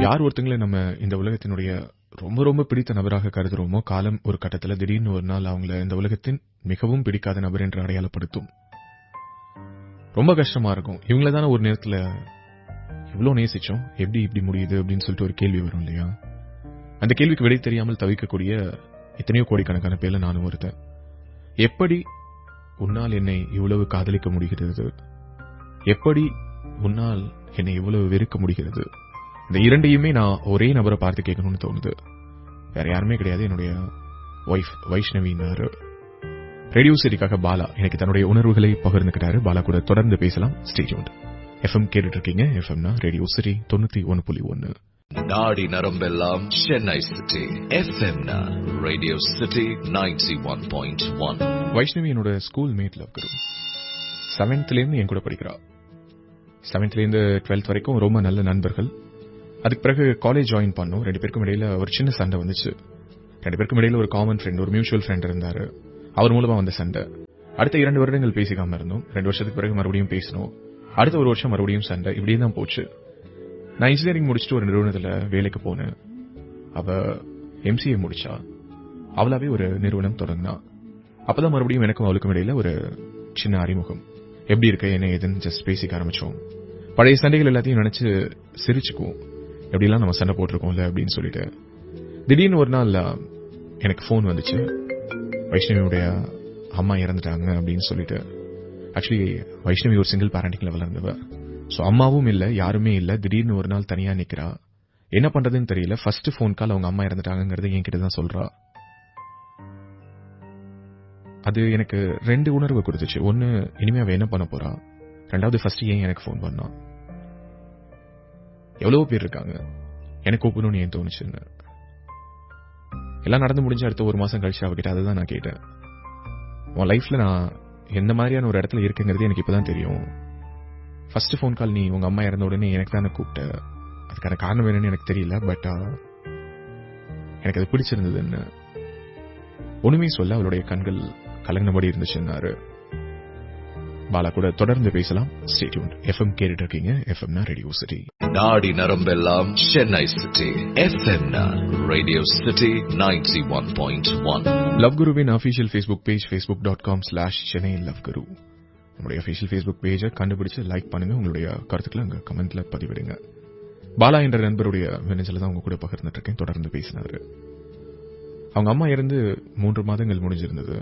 யார் ஒருத்தங்கள நம்ம இந்த உலகத்தினுடைய ரொம்ப ரொம்ப பிடித்த நபராக கருதுறோமோ, காலம் ஒரு கட்டத்துல திடீர்னு ஒரு நாள் அவங்கள இந்த உலகத்தின் மிகவும் பிடிக்காத நபர் என்று அடையாளப்படுத்தும். ரொம்ப கஷ்டமா இருக்கும். இவங்கள தானே ஒரு நேரத்துல இவ்ளோ நேசிச்சோம், எப்படி இப்படி முடியுது அப்படின்னு சொல்லிட்டு ஒரு கேள்வி வரும் இல்லையா? அந்த கேள்விக்கு விடை தெரியாமல் தவிக்கக்கூடிய எத்தனையோ கோடிக்கணக்கான பேர்ல நானும் ஒருத்தன். எப்படி உன்னால் என்னை இவ்வளவு காதலிக்க முடிகிறது? எப்படி உன்னால் என்னை இவ்வளவு வெறுக்க முடிகிறது? இந்த இரண்டையுமே நான் ஒரே நபரை பார்த்து கேட்கணும்னு தோணுது. வேற யாருமே கிடையாது, என்னுடைய வைஃப் வைஷ்ணவினாரு. ரேடியோ சிட்டிக்காக பாலா எனக்கு தன்னுடைய உணர்வுகளை பகிர்ந்துக்கிட்டாரு. பாலா கூட தொடர்ந்து பேசலாம். Stay tuned. எஃப்எம் கேட்டுட்டு இருக்கீங்க. எஃப்எம்னா ரேடியோ சிட்டி 91.1. நாடி நரம்பெல்லாம் சென்னை சிட்டி. எஃப்எம்னா ரேடியோ சிட்டி 91.1. வைஷ்ணவி என்னோட ஸ்கூல் மேட் லவ் குரு. 7th இருந்து என் கூட படிக்கிறா. 7th இருந்து 12th வரைக்கும் ரொம்ப நல்ல நண்பர்கள். அதுக்கு பிறகு காலேஜ் ஜாயின் பண்ணோம். 2 பேருக்கும் இடையில ஒரு சின்ன சண்டை வந்துச்சு. 2 பேருக்கும் இடையில ஒரு காமன் ஃப்ரெண்ட், ஒரு மியூச்சுவல் ஃப்ரெண்ட் இருந்தாரு. அவர் மூலமா வந்த சண்டை. அடுத்த 2 வருடங்கள் பேசிக்காம இருந்தோம். 2 வருஷத்துக்கு பிறகு மறுபடியும் பேசணும். அடுத்த 1 வருஷம் மறுபடியும் சண்டை. இப்படியே தான் போச்சு. நான் இன்ஜினியரிங் முடிச்சுட்டு ஒரு நிறுவனத்துல வேலைக்கு போனேன். அவ MCA முடிச்சா. அவளாவே ஒரு நிறுவனம் தொடங்கினா. அப்பதான் மறுபடியும் எனக்கும் அவளுக்கும் இடையில ஒரு சின்ன அறிமுகம். எப்படி இருக்க என்ன ஏதுன்னு ஜஸ்ட் பேசிக்க ஆரம்பிச்சோம். பழைய சண்டைகள் எல்லாத்தையும் நினைச்சு சிரிச்சுக்குவோம். எப்படிலாம் நம்ம சண்டை போட்டிருக்கோம்ல அப்படின்னு சொல்லிட்டு. திடீர்னு ஒரு நாள் எனக்கு போன் வந்துச்சு. வைஷ்ணவியுடைய அம்மா இறந்துட்டாங்க அப்படின்னு சொல்லிட்டு. ஆக்சுவலி வைஷ்ணவி ஒரு சிங்கிள் பேரண்டிங்ல வளர்ந்தவ. சோ அம்மாவும் இல்ல, யாருமே இல்ல. திடீர்னு ஒரு நாள் தனியா நிக்கிறா. என்ன பண்றதுன்னு தெரியல. ஃபர்ஸ்ட் போன் கால் அவங்க அம்மா இறந்துட்டாங்கிறது என்கிட்ட தான் சொல்றா. அது எனக்கு 2 உணர்வு கொடுத்துச்சு. ஒன்னு, இனிமே அவ என்ன பண்ண போறா. 2வது, ஃபர்ஸ்ட் ஏன் எனக்கு போன் பண்ணா. எவ்வளவு பேர் இருக்காங்க, எனக்கு கூப்பிடணும்னு ஏன் தோணுச்சுன்னு. எல்லாம் நடந்து முடிஞ்சு அடுத்த 1 மாசம் கழிச்சு அவகிட்ட அதுதான் நான் கேட்டேன். உன் லைஃப்ல நான் எந்த மாதிரியான ஒரு இடத்துல இருக்குங்கிறது எனக்கு இப்பதான் தெரியும். ஃபர்ஸ்ட் போன் கால் நீ உங்க அம்மா இறந்த உடனே எனக்கு தானே கூப்பிட்ட. அதுக்கான காரணம் என்னன்னு எனக்கு தெரியல. பட் எனக்கு அது பிடிச்சிருந்ததுன்னு ஒண்ணுமே சொல்ல அவளுடைய கண்கள் கலங்கினபடி இருந்துச்சுன்னாரு. பாலா கூட தொடர்ந்து பேசலாம். Stay tuned. எஃப்எம் கேட்டுட்டு இருக்கீங்க. எஃப்எம்னா ரேடியோ சிட்டி. நாடி நரம்பெல்லாம் சென்னை சிட்டி. எஃப்எம்னா ரேடியோ சிட்டி 91.1. லவ் குருவின் official Facebook page facebook.com/chennai loveGuru. நம்முடைய அபிஷியல் ஃபேஸ்புக் பேஜை கண்டுபிடிச்சு லைக் பண்ணுங்க. உங்களுடைய கருத்துக்களை அங்க கமெண்ட்ல பதிவிடுங்க. பாலா என்ற நண்பருடைய மின்னஞ்சல தான் உங்க கூட பகிர்ந்துட்டு இருக்கேன். தொடர்ந்து பேசினாரு. அவங்க அம்மா இருந்து 3 மாதங்கள் முடிஞ்சிருந்தது.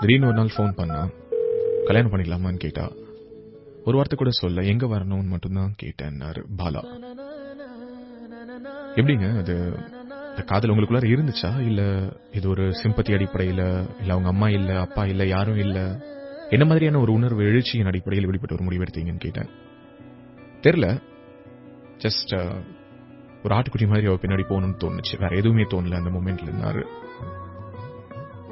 திடீர்னு ஒரு நாள் போன் பண்ணா. கல்யாணம் பண்ணிக்கலாமான்னு கேட்டா. ஒரு வார்த்தை கூட சொல்ல, எங்க வரணும்னு மட்டும்தான் கேட்டேன்னாரு பாலா. எப்படிங்க அது, காதல் உங்களுக்குள்ளார இருந்துச்சா, இல்ல இது ஒரு சிம்பத்தி அடிப்படையில, இல்ல அவங்க அம்மா இல்ல அப்பா இல்ல யாரும் இல்ல, என்ன மாதிரியான ஒரு உணர்வு எழுச்சியின் அடிப்படையில் வெளிப்பட்ட ஒரு முடிவு எடுத்தீங்கன்னு கேட்டேன். தெரியல, ஜஸ்ட் ஒரு ஆட்டுக்குட்டி மாதிரி அவ பின்னாடி போகணும்னு தோணுச்சு. வேற எதுவுமே தோணல அந்த மொமெண்ட்ல இருந்தாரு.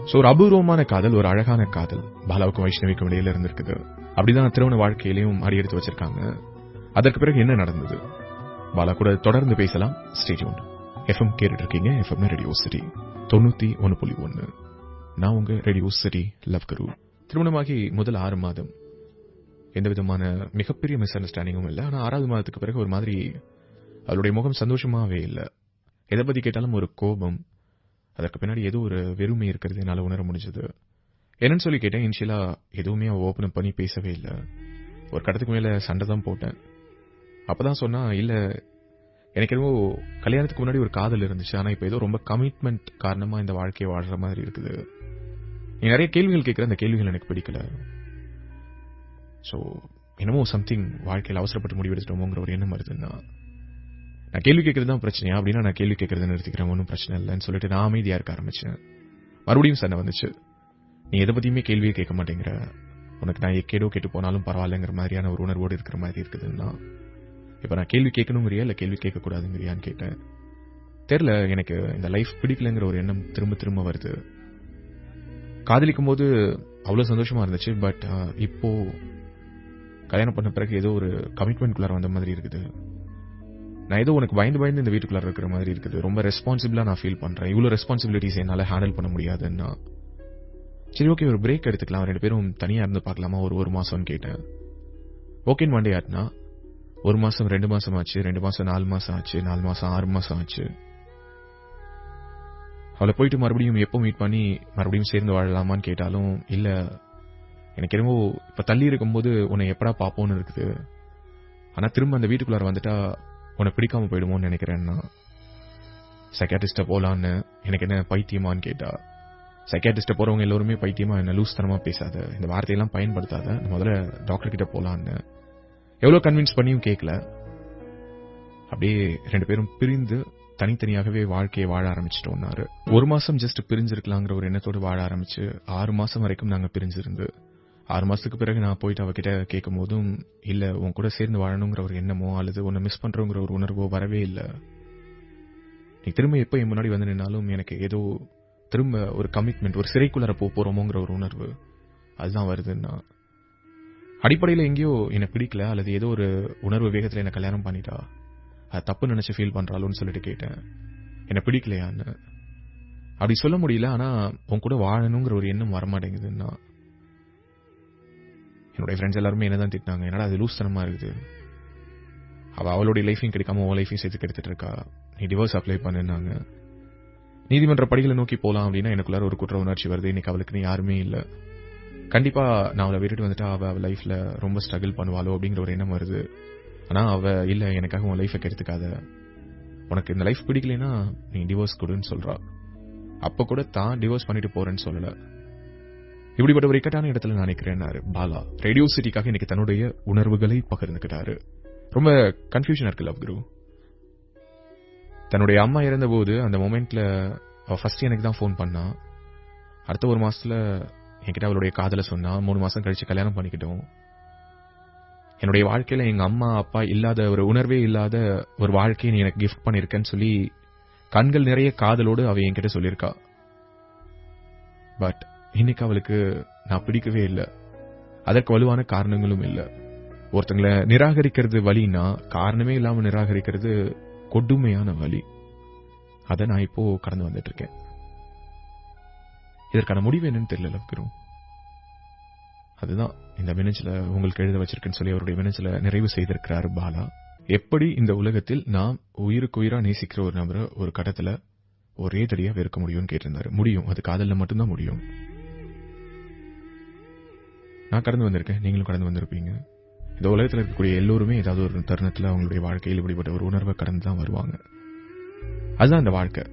சோ ஒரு அபூர்வமான காதல், ஒரு அழகான காதல் பாலாவுக்கும் வைஷ்ணவிக்கும் இடையில இருந்திருக்குது. அப்படிதான் திருமண வாழ்க்கையிலையும் அடி எடுத்து வச்சிருக்காங்க. அதற்கு பிறகு என்ன நடந்தது? பாலா கூட தொடர்ந்து பேசலாம். Stay tuned. எஃப்எம் கேட்டுட்டு இருக்கீங்க. FM radio city 91.1. நான் உங்க ரேடியோ சிட்டி லவ் குரு. திருமணமாகி முதல் 6 மாதம் எந்த விதமான மிகப்பெரிய மிஸ் அண்டர்ஸ்டாண்டிங்கும் இல்ல. ஆனா 6வது மாதத்துக்கு பிறகு ஒரு மாதிரி அவளுடைய முகம் சந்தோஷமாவே இல்ல. எதை பத்தி கேட்டாலும் ஒரு கோபம், அதற்கு பின்னாடி ஏதோ ஒரு வெறுமை இருக்கிறது என்னால உணர முடிஞ்சது. என்னன்னு சொல்லி கேட்டேன். இனிஷியலா எதுவுமே அவ ஓபன் பண்ணி பேசவே இல்ல. ஒரு கட்டத்துக்கு மேல சண்டை தான் போட்டேன். அப்பதான் சொன்னா, இல்ல எனக்கு ஏதோ கல்யாணத்துக்கு முன்னாடி ஒரு காதல் இருந்துச்சு. ஆனா இப்ப ஏதோ ரொம்ப கமிட்மெண்ட் காரணமா இந்த வாழ்க்கையை வாழ்ற மாதிரி இருக்குது. நீ நிறைய கேள்விகள் கேட்கிற, அந்த கேள்விகள் எனக்கு பிடிக்கல. சோ என்னமோ சம்திங் வாழ்க்கையில் அவசரப்பட்டு முடிவெடுத்துட்டோமோங்கிற ஒரு எண்ணம் வருதுன்னா, நான் கேள்வி கேட்கறது தான் பிரச்சனையா அப்படின்னா நான் கேள்வி கேட்கறத நிறுத்திக்கிறேன், ஒன்றும் பிரச்சனை இல்லைன்னு சொல்லிட்டு நான் அமைதியா இருக்க ஆரம்பிச்சேன். மறுபடியும் சண்டை வந்துச்சு. நீ எதை பத்தியுமே கேள்வியே கேட்க மாட்டேங்கிற, உனக்கு நான் கேடோ கேட்டு போனாலும் பரவாயில்லைங்கிற மாதிரியான ஒரு உணர்வோடு இருக்கிற மாதிரி இருக்குதுன்னா, இப்ப நான் கேள்வி கேட்கணுங்கிறியா இல்ல கேள்வி கேட்க கூடாதுங்கிறியான்னு கேட்டேன். தெரியல, எனக்கு இந்த லைஃப் பிடிக்கலங்கிற ஒரு எண்ணம் திரும்ப திரும்ப வருது. காதலிக்கும் போது அவ்வளவு சந்தோஷமா இருந்துச்சு. பட் இப்போ கல்யாணம் பண்ண பிறகு ஏதோ ஒரு கமிட்மெண்ட்குள்ளார வந்த மாதிரி இருக்குது. நான் ஏதோ உனக்கு பயந்து பயந்து இந்த வீட்டுக்குள்ளார இருக்கிற மாதிரி இருக்குது. ரொம்ப ரெஸ்பான்சிபிளா நான் ஃபீல் பண்றேன். இவ்வளவு ரெஸ்பான்சிபிலிட்டிஸ் என்னால ஹேண்டில் பண்ண முடியாதுன்னா, சரி ஓகே ஒரு பிரேக் எடுத்துக்கலாம், 2 பேரும் தனியா இருந்து பார்க்கலாமா ஒரு மாசம்னு கேட்டேன். ஓகேன்னு மண்டே ஆட்டினா 1 மாசம் 2 மாசம் ஆச்சு, 2 மாசம் 4 மாசம் ஆச்சு, 4 மாசம் 6 மாசம் ஆச்சு. அவளை போயிட்டு மறுபடியும் எப்போ மீட் பண்ணி மறுபடியும் சேர்ந்து வாழலாமான்னு கேட்டாலும் இல்ல, எனக்கு என்னவோ இப்ப தள்ளி இருக்கும்போது உன்னை எப்படா பாப்போன்னு இருக்குது, ஆனா திரும்ப அந்த வீட்டுக்குள்ளார வந்துட்டா உன்னை பிடிக்காம போயிடுமோன்னு நினைக்கிறேன்னா. சைக்காட்ரிஸ்ட போலான்னு. எனக்கு என்ன பைத்தியமான்னு கேட்டா, சைக்காட்ரிஸ்ட போறவங்க எல்லாருமே பைத்தியமா, என்ன லூஸ்தனமா பேசாத, இந்த வார்த்தையெல்லாம் பயன்படுத்தாத, முதல்ல டாக்டர் கிட்ட போலான்னு எவ்வளவு கன்வின்ஸ் பண்ணியும் கேட்கல. அப்படியே 2 பேரும் பிரிந்து தனித்தனியாகவே வாழ்க்கையை வாழ ஆரம்பிச்சிட்டோம்னாரு. 1 மாசம் ஜஸ்ட் பிரிஞ்சிருக்கலாங்கிற ஒரு எண்ணத்தோடு வாழ ஆரம்பிச்சு 6 மாசம் வரைக்கும் நாங்க பிரிஞ்சிருந்து 6 மாசத்துக்கு பிறகு நான் போயிட்டு அவகிட்ட கேட்கும் போதும் இல்ல, உன் கூட சேர்ந்து வாழணுங்கிற ஒரு எண்ணமோ அல்லது உன்னை மிஸ் பண்றோங்கிற ஒரு உணர்வோ வரவே இல்லை. நீ திரும்ப எப்ப என் முன்னாடி வந்து நின்னாலும் எனக்கு ஏதோ திரும்ப ஒரு கமிட்மெண்ட், ஒரு சிறைக்குள்ளார போறோமோங்கிற ஒரு உணர்வு அதுதான் வருதுன்னா. அடிப்படையில் எங்கேயோ எனக்கு பிடிக்கல அல்லது ஏதோ ஒரு உணர்வு வேகத்தில் என்ன கல்யாணம் பண்ணிட்டா அது தப்பு நினைச்சு ஃபீல் பண்றாளோன்னு சொல்லிட்டு கேட்டேன். என்ன பிடிக்கலையான்னு அப்படி சொல்ல முடியல. ஆனா உன் கூட வாழணுங்கிற ஒரு எண்ணம் வரமாட்டேங்குதுன்னா. என்னுடைய ஃப்ரெண்ட்ஸ் எல்லாருமே என்னதான் திட்டினாங்க, என்னடா அது லூஸ்தனமா இருக்குது, அவளுடைய லைஃபையும் கிடைக்காம உன் லைஃபையும் சேர்த்து கெடுத்துட்டு இருக்கா, நீ டிவோர்ஸ் அப்ளை பண்ணுனாங்க. நீதிமன்ற படிகளை நோக்கி போலாம் அப்படின்னா எனக்குள்ளார ஒரு குற்ற உணர்ச்சி வருது. இன்னைக்கு அவளுக்கு யாருமே இல்லை, கண்டிப்பா நான் அவளை விட்டுட்டு வந்துட்டா அவ லைஃப்ல ரொம்ப ஸ்ட்ரகிள் பண்ணுவாளோ அப்படிங்கிற ஒரு எண்ணம் வருது. ஆனா அவ இல்ல, எனக்காக உன் லைஃபை கெடுத்துக்காத, உனக்கு இந்த லைஃப் பிடிக்கலைன்னா நீ டிவோர்ஸ் கொடுன்னு சொல்றா. அப்ப கூட தான் டிவோர்ஸ் பண்ணிட்டு போறேன்னு சொல்லல. இப்படிப்பட்ட ஒரு இக்கட்டான இடத்துல நான் நினைக்கிறேன்னாரு பாலா. ரேடியோ சிட்டிக்காக இன்னைக்கு தன்னுடைய உணர்வுகளை பகிர்ந்துக்கிட்டாரு. ரொம்ப கன்ஃபியூஷனா இருக்கு லவ் குரு. தன்னுடைய அம்மா இறந்த போது அந்த மொமெண்ட்ல அவ ஃபர்ஸ்ட் எனக்கு தான் ஃபோன் பண்ணா. அடுத்த 1 மாசத்துல என்கிட்ட அவளுடைய காதல சொன்னா. 3 மாசம் கழிச்சு கல்யாணம் பண்ணிக்கிட்டோம். என்னுடைய வாழ்க்கையில எங்க அம்மா அப்பா இல்லாத ஒரு உணர்வே இல்லாத ஒரு வாழ்க்கையை நீ எனக்கு கிஃப்ட் பண்ணிருக்கேன்னு சொல்லி கண்கள் நிறைய காதலோடு அவ என்கிட்ட சொல்லியிருக்கா. பட் இன்னைக்கு அவளுக்கு நான் பிடிக்கவே இல்லை. அதற்கு வலுவான காரணங்களும் இல்லை. ஒருத்தங்களை நிராகரிக்கிறது வலின்னா காரணமே இல்லாம நிராகரிக்கிறது கொடுமையான வலி. அதை நான் இப்போ கடந்து வந்துட்டு இருக்கேன். இதற்கான முடிவு என்னன்னு தெரியல லவ்குரு. அதுதான் இந்த மினிச்சில உங்களுக்கு எழுத வச்சிருக்கேன்னு சொல்லி அவருடைய மினிச்சில நிறைவு செய்திருக்கிறாரு பாலா. எப்படி இந்த உலகத்தில் நாம் உயிருக்கு உயிரா நேசிக்கிற ஒரு நபரை ஒரு கடத்துல ஒரே தடியா வெறுக்க முடியும்னு கேட்டிருந்தாரு. முடியும், அது காதல்ல மட்டும்தான் முடியும். நான் கடந்து வந்திருக்கேன், நீங்களும் கடந்து வந்திருப்பீங்க. இந்த உலகத்தில் இருக்கக்கூடிய எல்லோருமே ஏதாவது ஒரு தருணத்துல அவங்களுடைய வாழ்க்கையில் இப்படிப்பட்ட ஒரு உணர்வை கடந்து தான் வருவாங்க. அதுதான் இந்த வாழ்க்கை.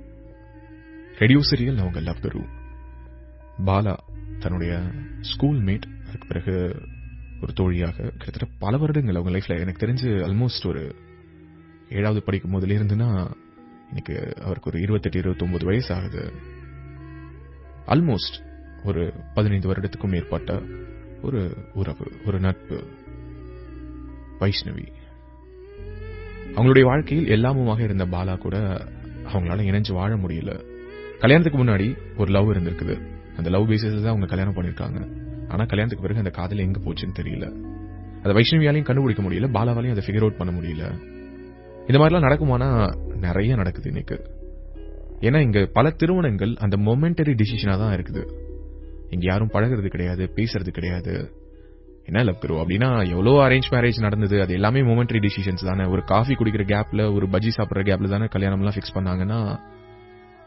ரேடியோ சீரியல் நான் உங்க லவ் குரு. பாலா தன்னுடைய ஸ்கூல் மேட், அதுக்கு பிறகு ஒரு தோழியாக கிட்டத்தட்ட பல வருடங்கள் அவங்க லைஃப்ல, எனக்கு தெரிஞ்சு ஆல்மோஸ்ட் ஒரு 7வது படிக்கும் போதுல இருந்துன்னா இன்னைக்கு அவருக்கு ஒரு 28-29 வயசு ஆகுது. ஆல்மோஸ்ட் ஒரு 15 வருடத்துக்கும் மேற்பட்ட ஒரு உறவு, ஒரு நட்பு. வைஷ்ணவி அவங்களுடைய வாழ்க்கையில் எல்லாமுமாக இருந்த பாலா கூட அவங்களால இணைஞ்சு வாழ முடியல. கல்யாணத்துக்கு முன்னாடி ஒரு லவ் இருந்திருக்குது. அந்த லவ் பேசிஸ்ல தான் அவங்க கல்யாணம் பண்ணிருக்காங்க. ஆனா கல்யாணத்துக்கு பிறகு அந்த காதல் எங்க போச்சுன்னு தெரியல. அதை வைஷ்ணவியாலையும் கண்டுபிடிக்க முடியல, பாலாவாலையும் அதை ஃபிகர் அவுட் பண்ண முடியல. இந்த மாதிரிலாம் நடக்குமானா நிறைய நடக்குது இன்னைக்கு. ஏன்னா இங்க பல திருமணங்கள் அந்த மொமெண்டரி டிசிஷனா தான் இருக்குது. இங்க யாரும் பழகிறது கிடையாது, பேசுறது கிடையாது. என்ன லவ் குரு அப்படின்னா எவ்வளவு அரேஞ்ச் மேரேஜ் நடந்தது, அது எல்லாமே மொமெண்டரி டிசிஷன்ஸ் தானே. ஒரு காஃபி குடிக்கிற கேப்ல, ஒரு பஜ்ஜி சாப்பிடுற கேப்ல தானே கல்யாணம் எல்லாம் பிக்ஸ் பண்ணாங்கன்னா,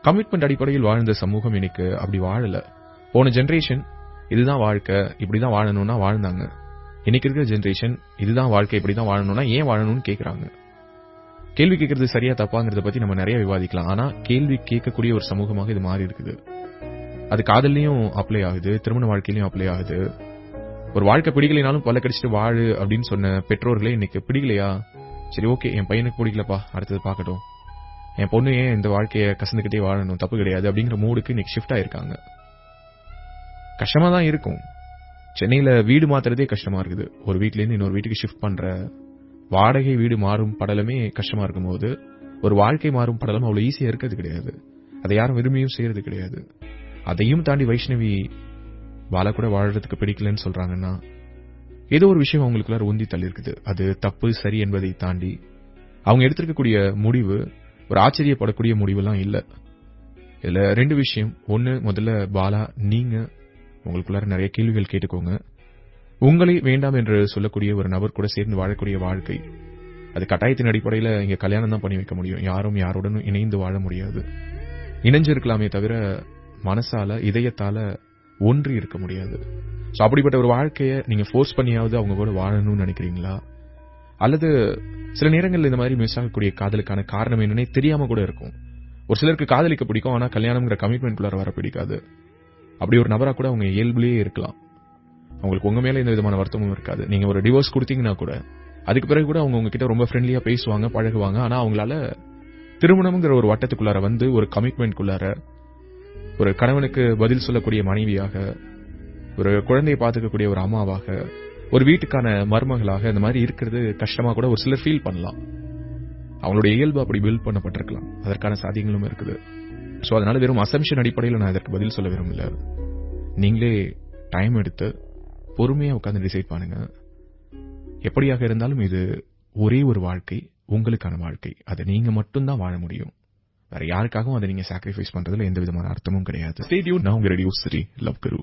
கமிட்மெண்ட் அடிப்படையில் வாழ்ந்த சமூகம் இன்னைக்கு அப்படி வாழல. போன ஜெனரேஷன் இதுதான் வாழ்க்கை, இப்படிதான் வாழணும்னா வாழ்ந்தாங்க. இன்னைக்கு இருக்கிற ஜெனரேஷன் இதுதான் வாழ்க்கை, இப்படிதான் வாழணும்னா ஏன் வாழணும்னு கேட்கறாங்க. கேள்வி கேட்கறது சரியா தப்பாங்கிறத பத்தி நம்ம நிறைய விவாதிக்கலாம். ஆனா கேள்வி கேட்கக்கூடிய ஒரு சமூகமாக இது மாறி இருக்குது. அது காதல்லையும் அப்ளை ஆகுது, திருமண வாழ்க்கையிலையும் அப்ளை ஆகுது. ஒரு வாழ்க்கை பிடிக்கலைனாலும் பல கடிச்சிட்டு வாழு அப்படின்னு சொன்ன பெற்றோர்களே இன்னைக்கு பிடிக்கலையா, சரி ஓகே என் பையனுக்கு பிடிக்கலப்பா, அடுத்தது பார்க்கட்டும், என் பொண்ணு ஏன் இந்த வாழ்க்கையை கசந்துக்கிட்டே வாழணும், தப்பு கிடையாது அப்படிங்கிற மூடுக்கு இன்னைக்கு ஷிஃப்ட் ஆயிருக்காங்க. கஷ்டமா தான் இருக்கும். சென்னையில வீடு மாத்துறதே கஷ்டமா இருக்குது. ஒரு வீட்ல இருந்து இன்னொரு வீட்டுக்கு ஷிஃப்ட் பண்ற வாடகை வீடு மாறும் படலமே கஷ்டமா இருக்கும் போது ஒரு வாழ்க்கை மாறும் படலம் அவ்வளவு ஈஸியா இருக்கிறது கிடையாது. அதை யாரும் விரும்பியும் செய்யறது கிடையாது. அதையும் தாண்டி வைஷ்ணவி பாலா கூட வாழறதுக்கு பிடிக்கலன்னு சொல்றாங்கன்னா ஏதோ ஒரு விஷயம் அவங்களுக்குள்ள உந்தி தள்ளி இருக்குது. அது தப்பு சரி என்பதை தாண்டி அவங்க எடுத்திருக்கக்கூடிய முடிவு ஒரு ஆச்சரியப்படக்கூடிய முடிவெல்லாம் இல்ல. இதுல 2 விஷயம். ஒன்னு, முதல்ல பாலா நீங்க உங்களுக்குள்ளார நிறைய கேள்விகள் கேட்டுக்கோங்க. உங்களை வேண்டாம் என்று சொல்லக்கூடிய ஒரு நபர் கூட சேர்ந்து வாழக்கூடிய வாழ்க்கை அது கட்டாயத்தின் அடிப்படையில் இங்க கல்யாணம் தான் பண்ணி வைக்க முடியும். யாரும் யாருடனும் இணைந்து வாழ முடியாது. இணைஞ்சிருக்கலாமே தவிர மனசால இதயத்தால ஒன்றி இருக்க முடியாது. ஸோ அப்படிப்பட்ட ஒரு வாழ்க்கையை நீங்க ஃபோர்ஸ் பண்ணியாவது அவங்க கூட வாழணும்னு நினைக்கிறீங்களா? அல்லது சில நேரங்களில் இந்த மாதிரி மிஸ் ஆகக்கூடிய காதலுக்கான காரணம் என்னன்னே தெரியாம கூட இருக்கும். ஒரு சிலருக்கு காதலிக்க பிடிக்கும், ஆனா கல்யாணம்ங்கிற கமிட்மெண்ட்குள்ளார வர பிடிக்காது. அப்படி ஒரு நபரா கூட அவங்க இயல்புலயே இருக்கலாம். அவங்களுக்கு உங்க மேல எந்த விதமான வருத்தமும் இருக்காது. நீங்க ஒரு டிவோர்ஸ் கொடுத்தீங்கன்னா கூட அதுக்கு பிறகு கூட அவங்க உங்ககிட்ட ரொம்ப ஃப்ரெண்ட்லியா பேசுவாங்க, பழகுவாங்க. ஆனா அவங்களால திருமணம்ங்கிற ஒரு வட்டத்துக்குள்ளார வந்து ஒரு கமிட்மெண்ட்குள்ளார ஒரு கணவனுக்கு பதில் சொல்லக்கூடிய மனைவியாக, ஒரு குழந்தையை பார்த்துக்கக்கூடிய ஒரு அம்மாவாக, ஒரு வீட்டுக்கான மருமகளாக இந்த மாதிரி இருக்கிறது கஷ்டமா கூட ஒரு சிலர் ஃபீல் பண்ணலாம். அவங்களுடைய இயல்பு அப்படி பில்ட் பண்ணப்பட்டிருக்கலாம். அதற்கான சாத்தியங்களும் இருக்குது. ஸோ அதனால வெறும் அசம்ஷன் அடிப்படையில் நான் இதற்கு பதில் சொல்ல விரும்பல. நீங்களே டைம் எடுத்து பொறுமையா உட்கார்ந்து டிசைட் பண்ணுங்க. எப்படியாக இருந்தாலும் இது ஒரே ஒரு வாழ்க்கை, உங்களுக்கான வாழ்க்கை. அதை நீங்க மட்டும்தான் வாழ முடியும். வேற யாருக்காகவும் அதை நீங்க சாக்ரிஃபைஸ் பண்றதுல எந்த விதமான அர்த்தமும் கிடையாது. Stay tune. நான் உங்க ரேடியோ சிட்டி லவ் குரு.